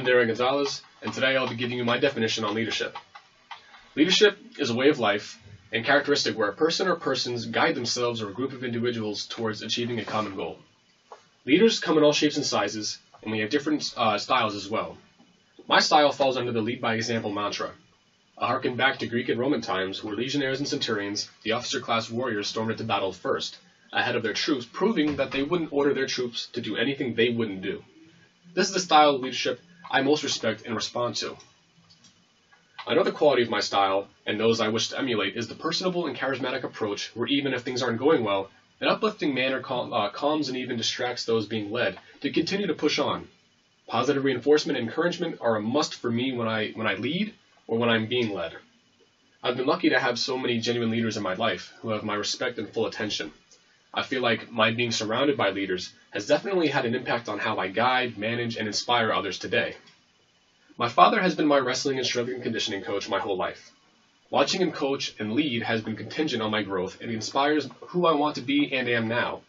I'm Duran Gonzalez, and today I'll be giving you my definition on leadership. Leadership is a way of life and characteristic where a person or persons guide themselves or a group of individuals towards achieving a common goal. Leaders come in all shapes and sizes, and we have different styles as well. My style falls under the lead by example mantra. I harken back to Greek and Roman times where legionnaires and centurions, the officer class warriors, stormed into battle first, ahead of their troops, proving that they wouldn't order their troops to do anything they wouldn't do. This is the style of leadership I most respect and respond to. Another quality of my style, and those I wish to emulate, is the personable and charismatic approach where even if things aren't going well, an uplifting manner calms and even distracts those being led to continue to push on. Positive reinforcement and encouragement are a must for me when I lead or when I'm being led. I've been lucky to have so many genuine leaders in my life who have my respect and full attention. I feel like my being surrounded by leaders has definitely had an impact on how I guide, manage, and inspire others today. My father has been my wrestling and strength and conditioning coach my whole life. Watching him coach and lead has been contingent on my growth and inspires who I want to be and am now.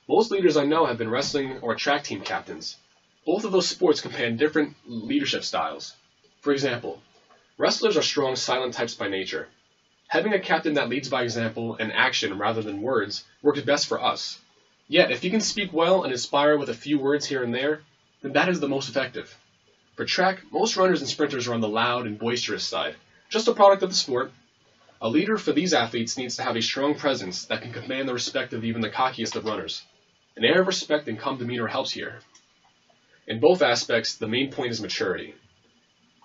Most leaders I know have been wrestling or track team captains. Both of those sports command different leadership styles. For example, wrestlers are strong, silent types by nature. Having a captain that leads by example and action rather than words works best for us. Yet, if he can speak well and inspire with a few words here and there, then that is the most effective. For track, most runners and sprinters are on the loud and boisterous side, just a product of the sport. A leader for these athletes needs to have a strong presence that can command the respect of even the cockiest of runners. An air of respect and calm demeanor helps here. In both aspects, the main point is maturity.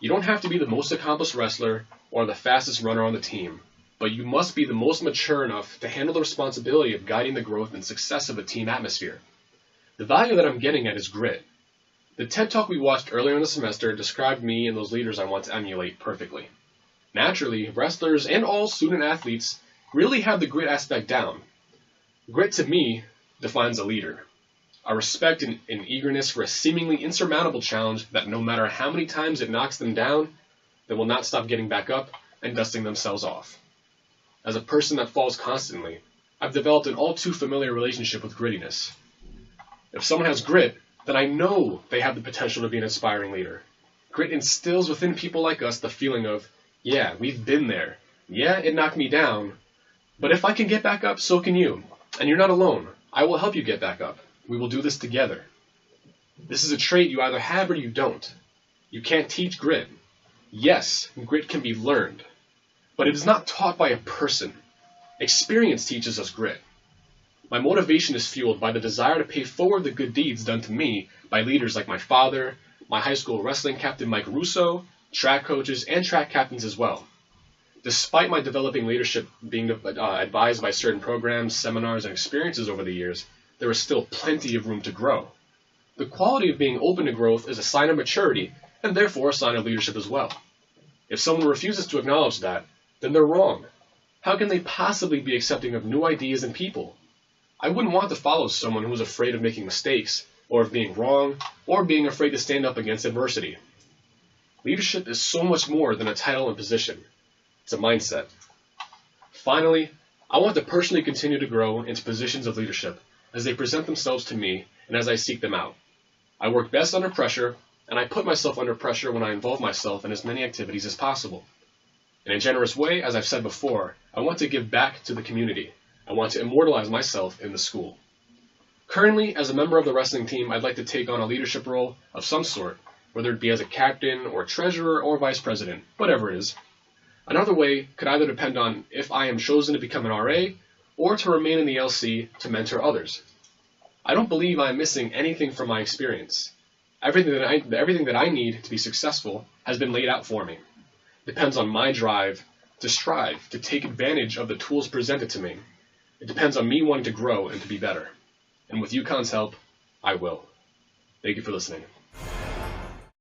You don't have to be the most accomplished wrestler or the fastest runner on the team, but you must be the most mature enough to handle the responsibility of guiding the growth and success of a team atmosphere. The value that I'm getting at is grit. The TED Talk we watched earlier in the semester described me and those leaders I want to emulate perfectly. Naturally, wrestlers and all student athletes really have the grit aspect down. Grit to me defines a leader. A respect and eagerness for a seemingly insurmountable challenge that no matter how many times it knocks them down, they will not stop getting back up and dusting themselves off. As a person that falls constantly, I've developed an all too familiar relationship with grittiness. If someone has grit, then I know they have the potential to be an inspiring leader. Grit instills within people like us the feeling of, yeah, we've been there. Yeah, it knocked me down. But if I can get back up, so can you. And you're not alone. I will help you get back up. We will do this together. This is a trait you either have or you don't. You can't teach grit. Yes, grit can be learned. But it is not taught by a person. Experience teaches us grit. My motivation is fueled by the desire to pay forward the good deeds done to me by leaders like my father, my high school wrestling captain Mike Russo, track coaches, and track captains as well. Despite my developing leadership being advised by certain programs, seminars, and experiences over the years, there is still plenty of room to grow. The quality of being open to growth is a sign of maturity, and therefore a sign of leadership as well. If someone refuses to acknowledge that, then they're wrong. How can they possibly be accepting of new ideas and people? I wouldn't want to follow someone who is afraid of making mistakes, or of being wrong, or being afraid to stand up against adversity. Leadership is so much more than a title and position. It's a mindset. Finally, I want to personally continue to grow into positions of leadership as they present themselves to me and as I seek them out. I work best under pressure, and I put myself under pressure when I involve myself in as many activities as possible. In a generous way, as I've said before, I want to give back to the community. I want to immortalize myself in the school. Currently, as a member of the wrestling team, I'd like to take on a leadership role of some sort, whether it be as a captain or treasurer or vice president, whatever it is. Another way could either depend on if I am chosen to become an RA or to remain in the LC to mentor others. I don't believe I am missing anything from my experience. Everything that I need to be successful has been laid out for me. It depends on my drive to strive, to take advantage of the tools presented to me. It depends on me wanting to grow and to be better. And with UConn's help, I will. Thank you for listening.